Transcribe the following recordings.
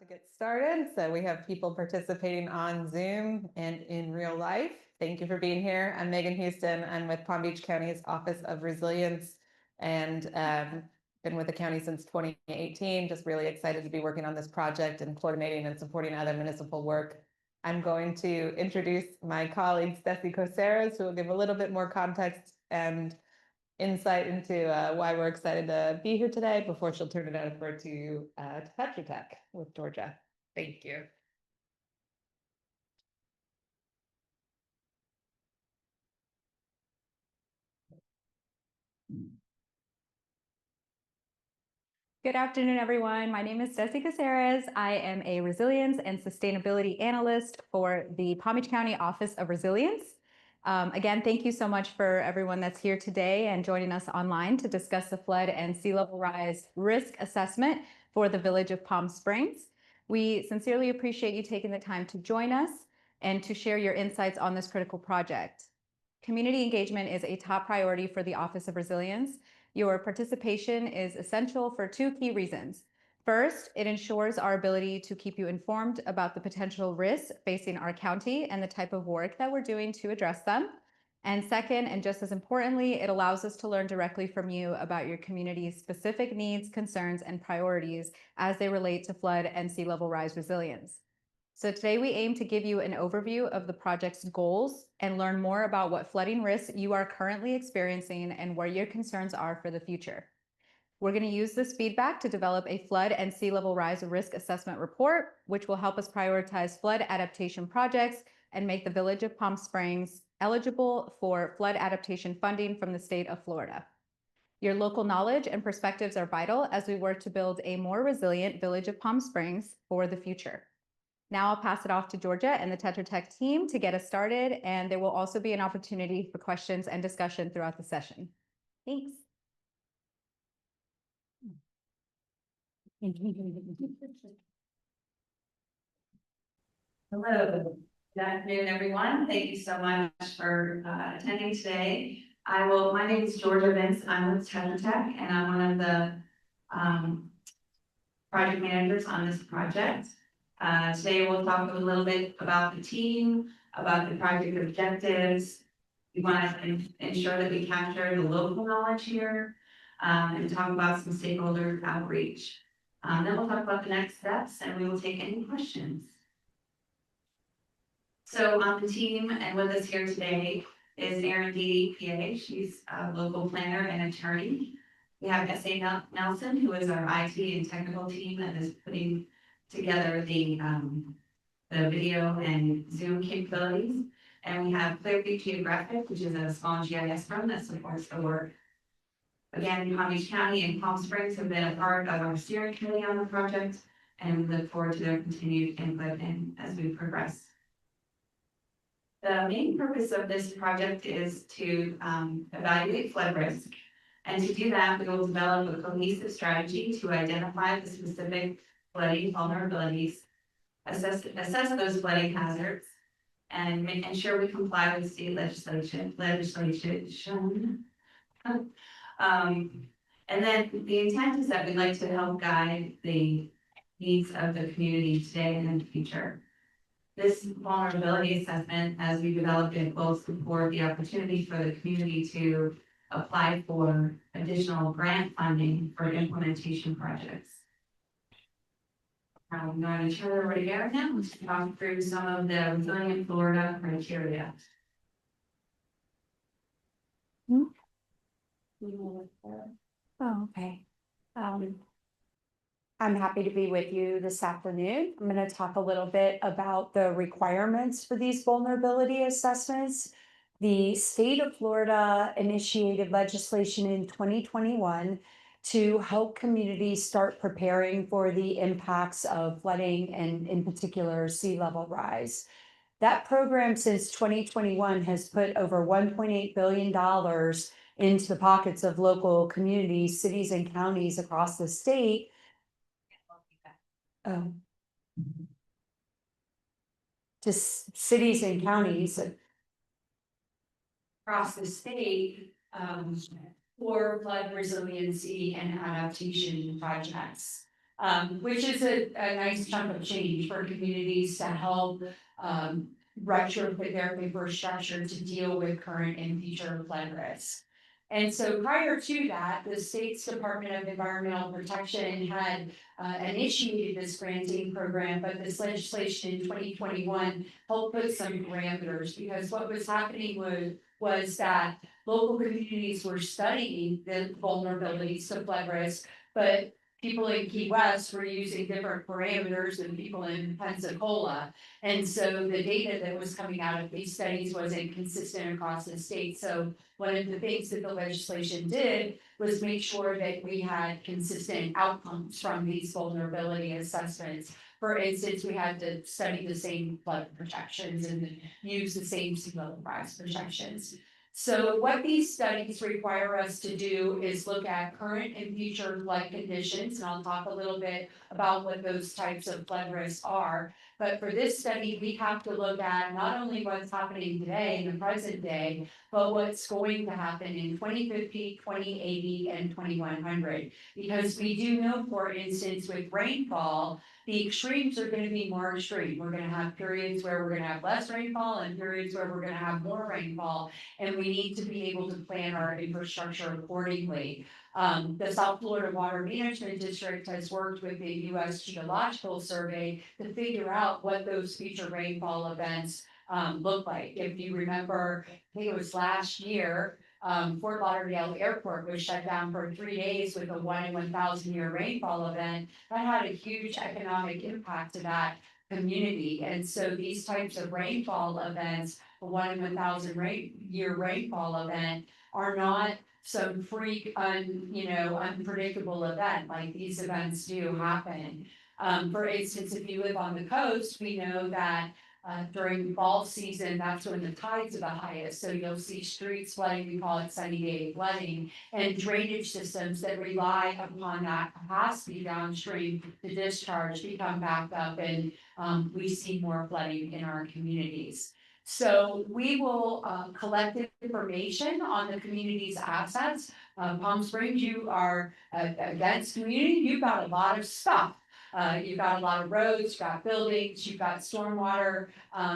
to get started. So we have people participating on Zoom and in real life. Thank you for being here. I'm Megan Houston. I'm with Palm Beach County's Office of Resilience and been with the county since 2018. Just really excited to be working on this project and coordinating and supporting other municipal work. I'm going to introduce my colleague, Steffi Coceres, who will give a little bit more context and insight into why we're excited to be here today before she'll turn it over to Tetra Tech with Georgia. Thank you. Good afternoon, everyone. My name is Steffi Caceres. I am a resilience and sustainability analyst for the Palm Beach County Office of Resilience. Again, thank you so much for everyone that's here today and joining us online to discuss the flood and sea level rise risk assessment for the village of Palm Springs. We sincerely appreciate you taking the time to join us and to share your insights on this critical project. Community engagement is a top priority for the Office of Resilience. Your participation is essential for two key reasons. First, it ensures our ability to keep you informed about the potential risks facing our county and the type of work that we're doing to address them. And second, and just as importantly, it allows us to learn directly from you about your community's specific needs, concerns, and priorities as they relate to flood and sea level rise resilience. So today we aim to give you an overview of the project's goals and learn more about what flooding risks you are currently experiencing and where your concerns are for the future. We're going to use this feedback to develop a flood and sea level rise risk assessment report, which will help us prioritize flood adaptation projects and make the village of Palm Springs eligible for flood adaptation funding from the state of Florida. Your local knowledge and perspectives are vital as we work to build a more resilient village of Palm Springs for the future. Now I'll pass it off to Georgia and the Tetra Tech team to get us started, and there will also be an opportunity for questions and discussion throughout the session. Thanks. Hello, good afternoon, everyone. Thank you so much for attending today. My name is Georgia Vince. I'm with Tetra Tech, and I'm one of the project managers on this project. Today we'll talk a little bit about the team, about the project objectives. We want to ensure that we capture the local knowledge here, and talk about some stakeholder outreach. Then we'll talk about the next steps, and we will take any questions. So on the team and with us here today is Erin Dede, PA. She's a local planner and attorney. We have S.A. Nelson, who is our IT and technical team that is putting together the video and Zoom capabilities. And we have Clearview Geographic, which is a small GIS firm that supports the work. Again, Palm Beach County and Palm Springs have been a part of our steering committee on the project, and we look forward to their continued input as we progress. The main purpose of this project is to evaluate flood risk. And to do that, we will develop a cohesive strategy to identify the specific flooding vulnerabilities, assess those flooding hazards, and ensure we comply with state legislation. And then the intent is that we'd like to help guide the needs of the community today and in the future. This vulnerability assessment, as we develop it, will support the opportunity for the community to apply for additional grant funding for implementation projects. I'm going to turn it over to Garrett now to talk through some of the resilient Florida criteria. Oh, okay. I'm happy to be with you this afternoon. I'm going to talk a little bit about the requirements for these vulnerability assessments. The state of Florida initiated legislation in 2021 to help communities start preparing for the impacts of flooding and in particular sea level rise. That program since 2021 has put over $1.8 billion into the pockets of local communities, cities and counties across the state. To cities and counties across the state for flood resiliency and adaptation projects. which is a nice chunk of change for communities to help retrofit their infrastructure to deal with current and future flood risks. And so prior to that, the state's Department of Environmental Protection had initiated this granting program, but this legislation in 2021 helped put some parameters, because what was happening was that local communities were studying the vulnerabilities to flood risk, but people in Key West were using different parameters than people in Pensacola. And so the data that was coming out of these studies wasn't consistent across the state. So one of the things that the legislation did was make sure that we had consistent outcomes from these vulnerability assessments. For instance, we had to study the same flood projections and use the same sea level rise projections. So what these studies require us to do is look at current and future flood conditions, and I'll talk a little bit about what those types of flood risks are. But for this study, we have to look at not only what's happening today in the present day, but what's going to happen in 2050, 2080, and 2100. Because we do know, for instance, with rainfall, the extremes are going to be more extreme. We're going to have periods where we're going to have less rainfall and periods where we're going to have more rainfall, and we need to be able to plan our infrastructure accordingly. The South Florida Water Management District has worked with the U.S. Geological Survey to figure out what those future rainfall events look like. If you remember, I think it was last year, Fort Lauderdale Airport was shut down for 3 days with a 1 in 1,000 year rainfall event. That had a huge economic impact to that community. And so these types of rainfall events, a 1 in 1,000 year rainfall event, are not some freak, unpredictable event like these events do happen. For instance, if you live on the coast, we know that during fall season, that's when the tides are the highest. So you'll see streets flooding, we call it sunny day flooding, and drainage systems that rely upon that capacity downstream to discharge become backed up, and we see more flooding in our communities. So we will collect information on the community's assets. Palm Springs, you are a dense community, you've got a lot of stuff. You've got a lot of roads, you've got buildings, you've got stormwater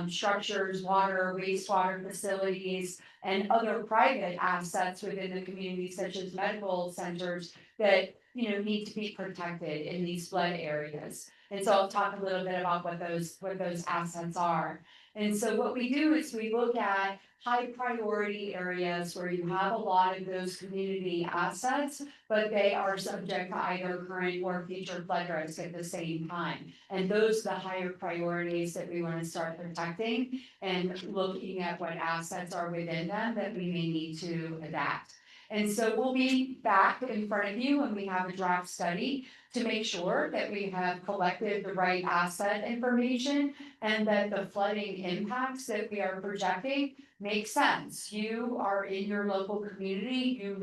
structures, water, wastewater facilities, and other private assets within the community, such as medical centers that need to be protected in these flood areas. And so I'll talk a little bit about what those assets are. And so what we do is we look at high priority areas where you have a lot of those community assets, but they are subject to either current or future flood risk at the same time. And those are the higher priorities that we want to start protecting and looking at what assets are within them that we may need to adapt. And so we'll be back in front of you when we have a draft study to make sure that we have collected the right asset information and that the flooding impacts that we are projecting make sense. You are in your local community,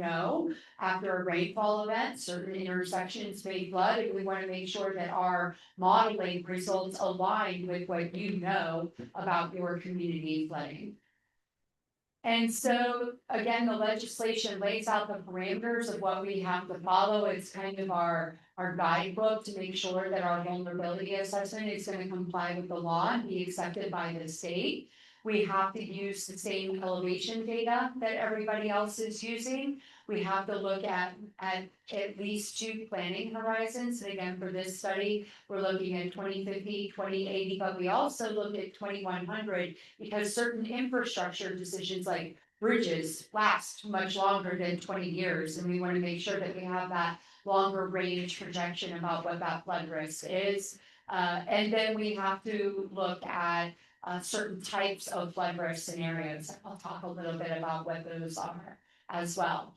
after a rainfall event, certain intersections may flood, and we want to make sure that our modeling results align with what you know about your community flooding. And so, again, the legislation lays out the parameters of what we have to follow. It's kind of our guidebook to make sure that our vulnerability assessment is going to comply with the law and be accepted by the state. We have to use the same elevation data that everybody else is using. We have to look at least 2 planning horizons. And again, for this study, we're looking at 2050, 2080, but we also look at 2100 because certain infrastructure decisions like bridges last much longer than 20 years. And we want to make sure that we have that longer range projection about what that flood risk is. And then we have to look at certain types of flood risk scenarios. I'll talk a little bit about what those are as well.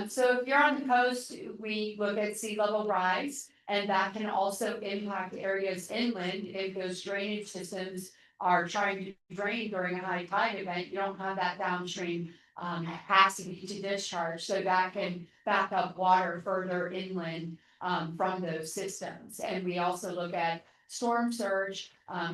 So if you're on the coast, we look at sea level rise, and that can also impact areas inland if those drainage systems are trying to drain during a high tide event. You don't have that downstream capacity to discharge, so that can back up water further inland from those systems. And we also look at storm surge,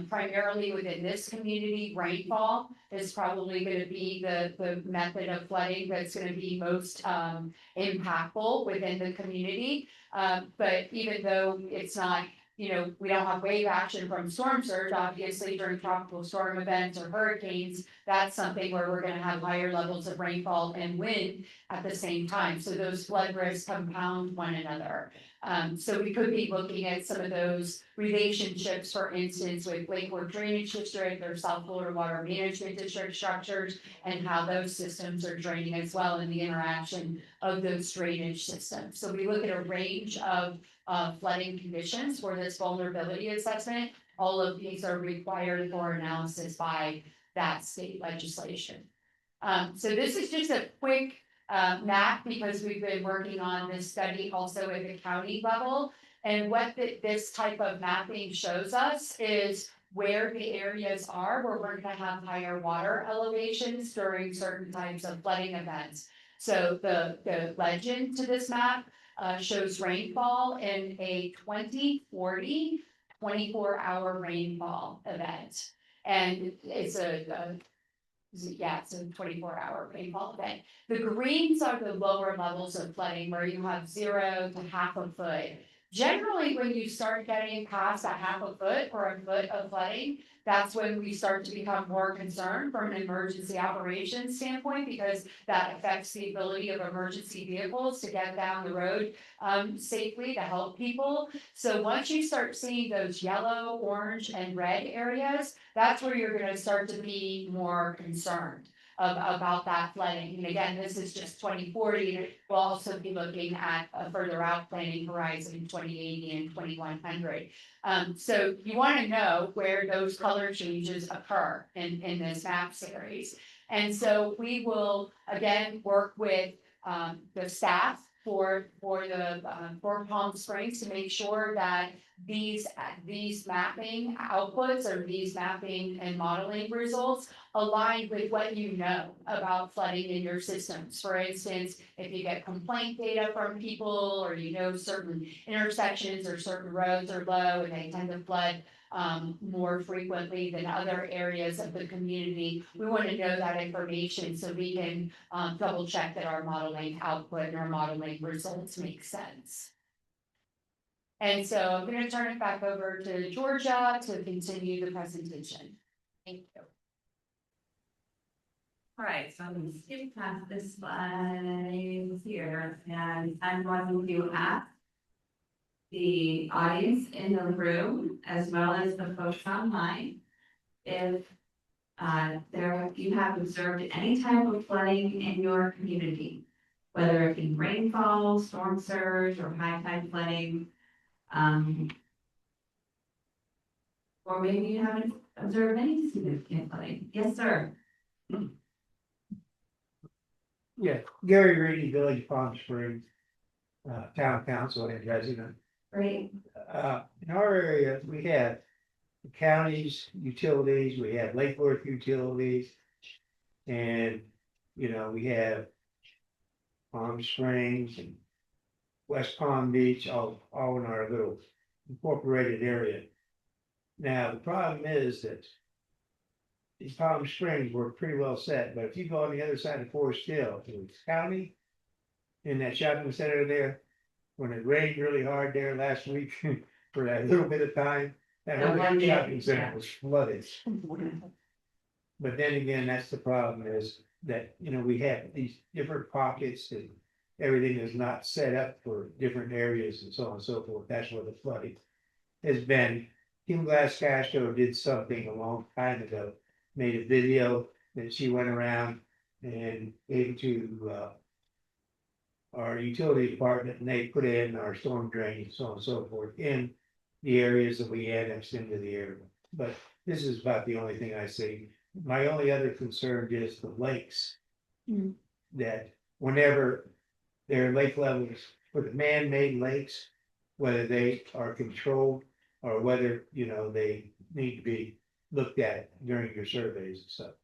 primarily within this community, rainfall is probably gonna be the method of flooding that's gonna be most, impactful within the community. But even though it's not, we don't have wave action from storm surge, obviously during tropical storm events or hurricanes, that's something where we're gonna have higher levels of rainfall and wind at the same time, so those flood risks compound one another. So we could be looking at some of those relationships, for instance, with Lake Worth Drainage District or South Florida Water Management District structures, and how those systems are draining as well, and the interaction of those drainage systems. So we look at a range of flooding conditions for this vulnerability assessment. All of these are required for analysis by that state legislation. So this is just a quick map, because we've been working on this study also at the county level. And what this type of mapping shows us is where the areas are where we're gonna have higher water elevations during certain types of flooding events. So the legend to this map shows rainfall in a 2040 24-hour rainfall event. And it's it's a 24-hour rainfall event. The greens are the lower levels of flooding where you have 0 to half a foot. Generally, when you start getting past a half a foot or a foot of flooding, that's when we start to become more concerned from an emergency operations standpoint, because that affects the ability of emergency vehicles to get down the road safely to help people. So once you start seeing those yellow, orange, and red areas, that's where you're gonna start to be more concerned about that flooding. And again, this is just 2040, we'll also be looking at a further out planning horizon in 2080 and 2100. So you wanna know where those color changes occur in this map series. And so we will, again, work with the staff for Palm Springs to make sure that these mapping outputs or these mapping and modeling results align with what you know about flooding in your systems. For instance, if you get complaint data from people, or certain intersections or certain roads are low and they tend to flood more frequently than other areas of the community, we want to know that information so we can double check that our modeling output and our modeling results make sense. And so I'm going to turn it back over to Georgia to continue the presentation. Thank you. All right, so I'm going to skip past this slide here, and I'm going to ask the audience in the room, as well as the folks online, if you have observed any type of flooding in your community, whether it be rainfall, storm surge, or high tide flooding, or maybe you haven't observed any significant flooding. Yes, sir. Yeah, Gary Reedy, Village Palm Springs, Town Council and resident. Great. In our area, we have the county's utilities, we have Lake Worth utilities. And, we have Palm Springs and West Palm Beach, all in our little incorporated area. Now, the problem is that these Palm Springs were pretty well set, but if you go on the other side of Forest Hill, to the county, in that shopping center there, when it rained really hard there last week for that little bit of time, that whole shopping center was flooded. But then again, that's the problem, is that, we have these different pockets and everything is not set up for different areas and so on and so forth. That's where the flooding has been. Kim Glass Castro did something a long time ago, made a video that she went around and gave to our utility department, and they put in our storm drain and so on and so forth in the areas that we annexed into the area. But this is about the only thing I see. My only other concern is the lakes. That whenever there are lake levels with man-made lakes, whether they are controlled or whether, they need to be looked at during your surveys and stuff.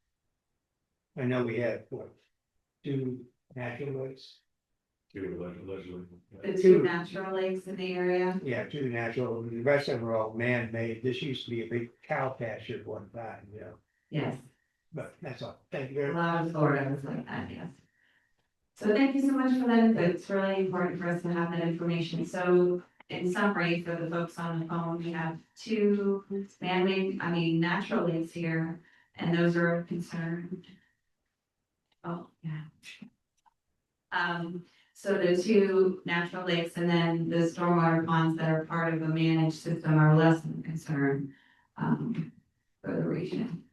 I know we have, 2 natural lakes? The Two. two natural lakes in the area. Yeah, two natural, the rest of them are all man-made. This used to be a big cow pasture at one time, you know, Yes, but that's all. Thank you a very much. lot of Florida was like that, yes. So thank you so much for that input. It's really important for us to have that information. So in summary, for the folks on the phone, we have two natural lakes here, and those are of concern. Oh, yeah. So the two natural lakes and then the stormwater ponds that are part of a managed system are less of a concern, for the region.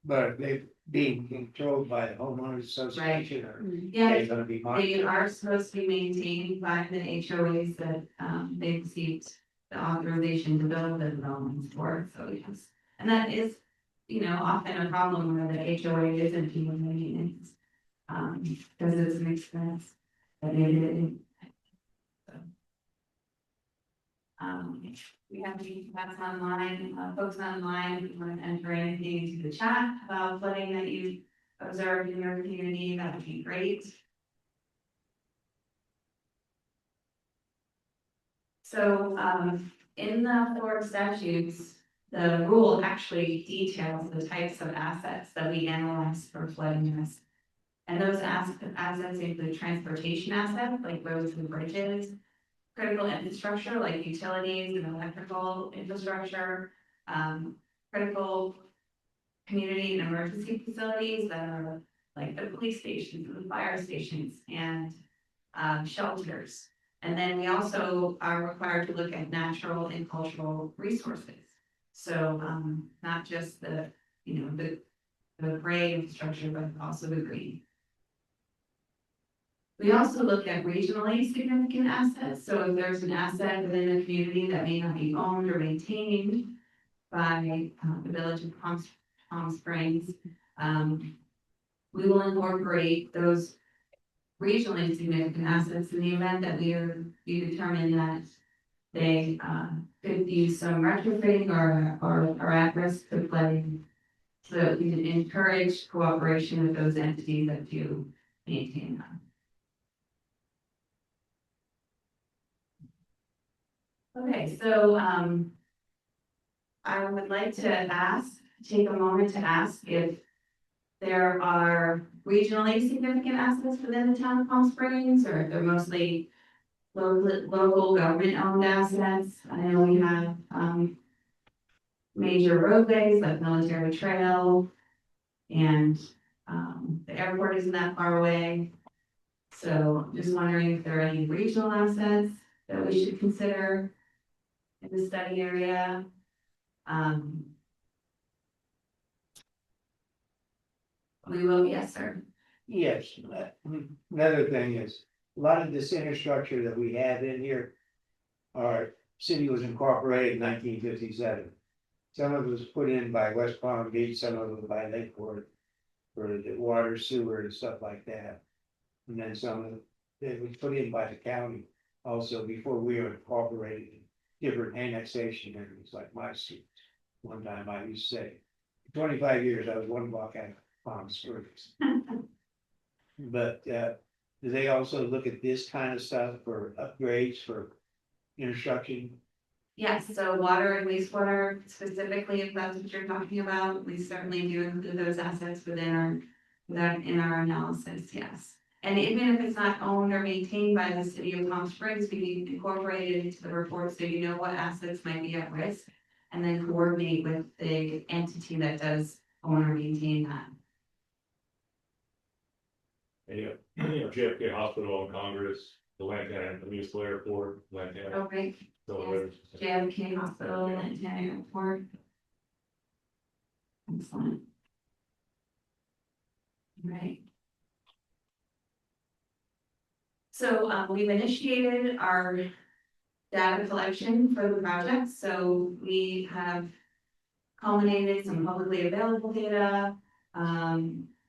But they being controlled by the homeowners association or Yeah, they're gonna be monitored. they are supposed to be maintained by the HOAs that, they received the authorization to build the developments for, so yes. And that is, often a problem where the HOA isn't doing the maintenance. Because it's an expense that they did. So. We have the that's online, folks online, if you want to enter anything into the chat about flooding that you observed in your community, that would be great. So, in the Florida statutes, the rule actually details the types of assets that we analyze for flooding risk. And those assets include transportation assets like roads and bridges, critical infrastructure like utilities and electrical infrastructure, critical community and emergency facilities that are like the police stations and the fire stations and shelters. And then we also are required to look at natural and cultural resources. So not just the gray infrastructure, but also the green. We also look at regionally significant assets. So if there's an asset within a community that may not be owned or maintained by the village of Palm Springs, we will incorporate those regionally significant assets in the event that we determine that they could use some retrofitting or are at risk of flooding. So that we can encourage cooperation with those entities that do maintain them. Okay, so I would like to take a moment to ask if there are regionally significant assets within the town of Palm Springs, or if they're mostly local government-owned assets. I know we have major roadways like Military Trail, and the airport isn't that far away. So just wondering if there are any regional assets that we should consider in the study area. We will, yes, sir. Yes, another thing is, a lot of this infrastructure that we have in here. Our city was incorporated in 1957. Some of it was put in by West Palm Beach, some of it by Lakeport. For the water, sewer and stuff like that. And then some of it was put in by the county also before we were incorporated. Different annexation areas like my street. One time I used to say, 25 years, I was one block out of Palm Springs. But do they also look at this kind of stuff for upgrades for construction? Yes, so water and wastewater specifically, if that's what you're talking about, we certainly do include those assets within our analysis, yes. And even if it's not owned or maintained by the city of Palm Springs, we incorporate it into the report so you know what assets might be at risk. And then coordinate with the entity that does own or maintain that. JFK Hospital in Congress, the Lantana, the Municipal Airport, Lantana. Okay, So JFK Hospital and Lantana Airport. Excellent. Right. So we've initiated our data collection for the project, so we have culminated some publicly available data.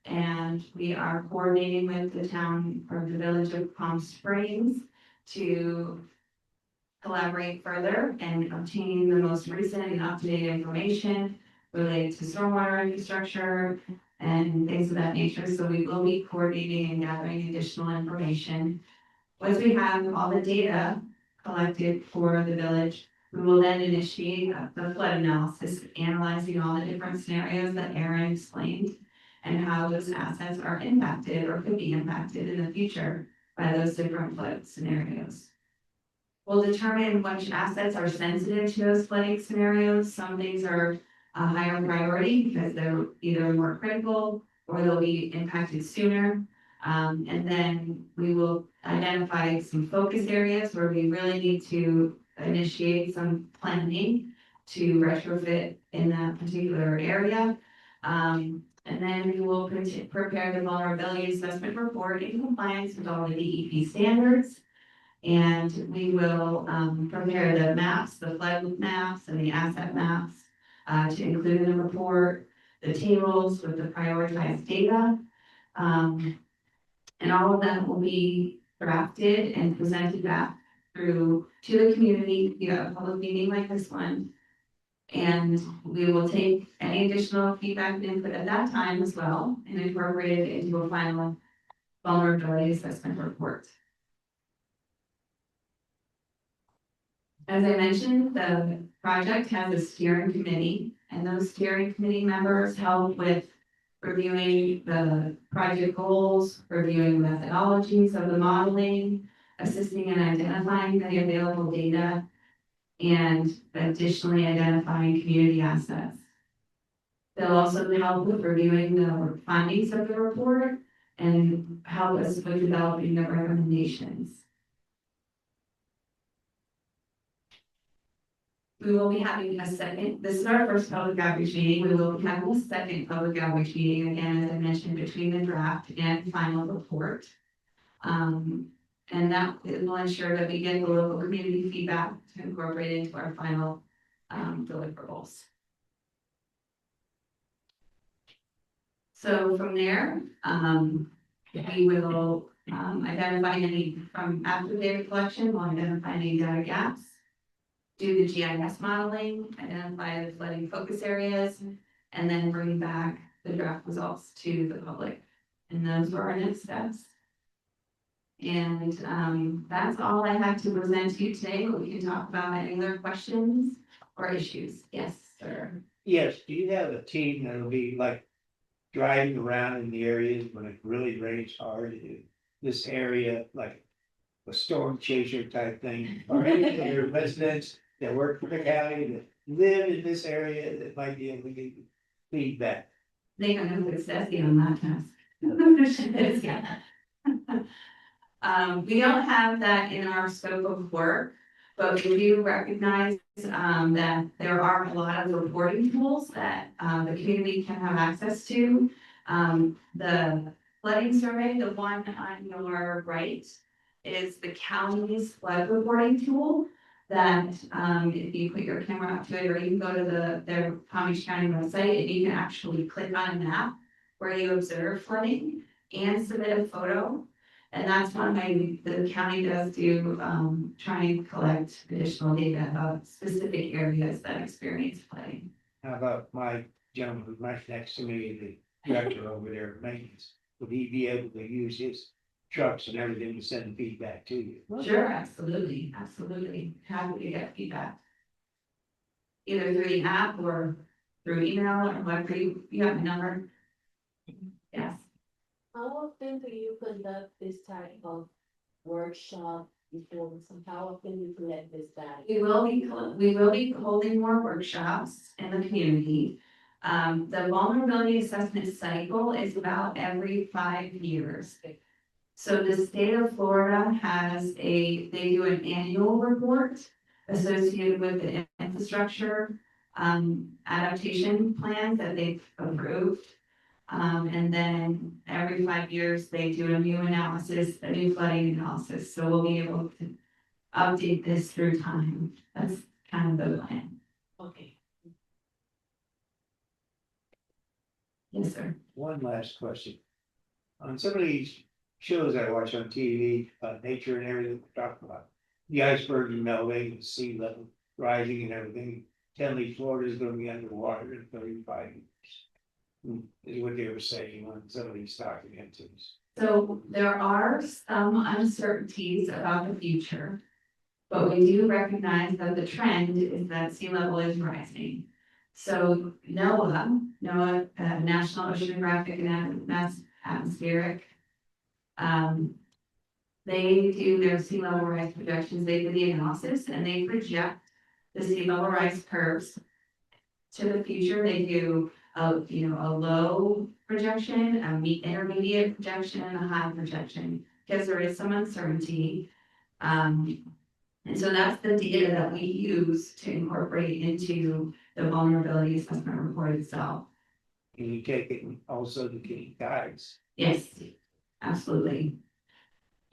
And we are coordinating with the town or the village of Palm Springs to collaborate further and obtain the most recent and up-to-date information related to stormwater infrastructure, and things of that nature. So we will be coordinating and gathering additional information. Once we have all the data collected for the village, we will then initiate the flood analysis, analyzing all the different scenarios that Aaron explained and how those assets are impacted or could be impacted in the future by those different flood scenarios. We'll determine which assets are sensitive to those flooding scenarios. Some things are a higher priority because they're either more critical or they'll be impacted sooner. And then we will identify some focus areas where we really need to initiate some planning to retrofit in that particular area. And then we will prepare the vulnerability assessment report in compliance with all the DEP standards. And we will prepare the maps, the flood maps and the asset maps to include in the report, the tables with the prioritized data. And all of that will be drafted and presented back through to the community via a public meeting like this one. And we will take any additional feedback and input at that time as well and incorporate it into a final vulnerability assessment report. As I mentioned, the project has a steering committee, and those steering committee members help with reviewing the project goals, reviewing methodologies of the modeling, assisting in identifying the available data, and additionally identifying community assets. They'll also help with reviewing the findings of the report and help us with developing the recommendations. We will be having a second, this is our first public outreach meeting, we will be having a second public outreach meeting, again, as I mentioned, between the draft and final report. And that will ensure that we get the local community feedback to incorporate into our final deliverables. So from there, we will identify any, from after data collection, we'll identify any data gaps, do the GIS modeling, identify the flooding focus areas, and then bring back the draft results to the public. And those are our next steps. And that's all I have to present to you today, but we can talk about any other questions or issues. Yes, sir. Yes, do you have a team that'll be like driving around in the areas when it really rains hard in this area, like a storm chaser type thing? Or any of your residents that work for the county that live in this area that might be able to give feedback? They don't know what's Desi on that task. Yeah. We don't have that in our scope of work, but we do recognize that there are a lot of reporting tools that the community can have access to. The flooding survey, the one on your right, is the county's flood reporting tool that if you put your camera up to it, or you can go to their Palm Beach County website and you can actually click on a map where you observe flooding and submit a photo. And that's one way the county does do try and collect additional data about specific areas that experience flooding. How about my gentleman who's right next to me, the director over there of maintenance? Would he be able to use his trucks and everything to send feedback to you? Sure, absolutely, absolutely. Happy to get feedback. Either through the app or through email or whatever you have my number. Yes. How often do you conduct this type of workshop before, how often you collect this data? We will be holding more workshops in the community. The vulnerability assessment cycle is about every 5 years. So the state of Florida has they do an annual report associated with the infrastructure adaptation plans that they've approved. And then every 5 years, they do a new analysis, a new flooding analysis. So we'll be able to update this through time. That's kind of the plan. Okay. Yes, sir. One last question. On some of these shows I watch on TV, nature and everything, we talk about the iceberg melting, the sea level rising and everything. Tell me Florida is going to be underwater in 35 years. is what they were saying on some of these documents. So there are some uncertainties about the future. But we do recognize that the trend is that sea level is rising. So NOAA, National Oceanographic and Atmospheric, they do their sea level rise projections, they do the analysis, and they project the sea level rise curves to the future. They do a low projection, intermediate projection, and a high projection, because there is some uncertainty. And so that's the data that we use to incorporate into the vulnerability assessment report itself. And you take it also to get guides. Yes, absolutely.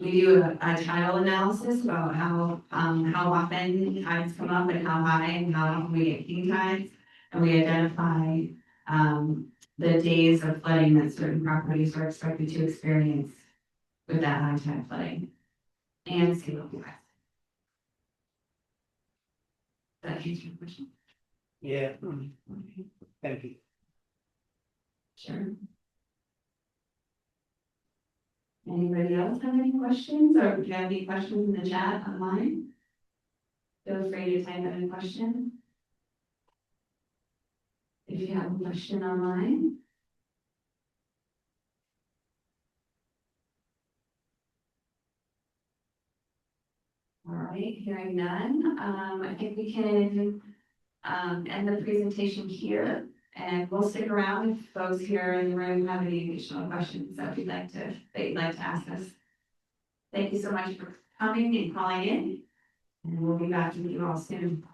We do a tidal analysis about how often tides come up and how high and how often we get king tides. And we identify the days of flooding that certain properties are expected to experience with that high tide flooding and sea level rise. That answer your question? Yeah. Thank you. Sure. Anybody else have any questions, or do you have any questions in the chat online? Feel free to type in a question. If you have a question online. All right, hearing none, I think we can end the presentation here, and we'll stick around if folks here in the room have any additional questions that you'd like to ask us. Thank you so much for coming and calling in, and we'll be back with you all soon.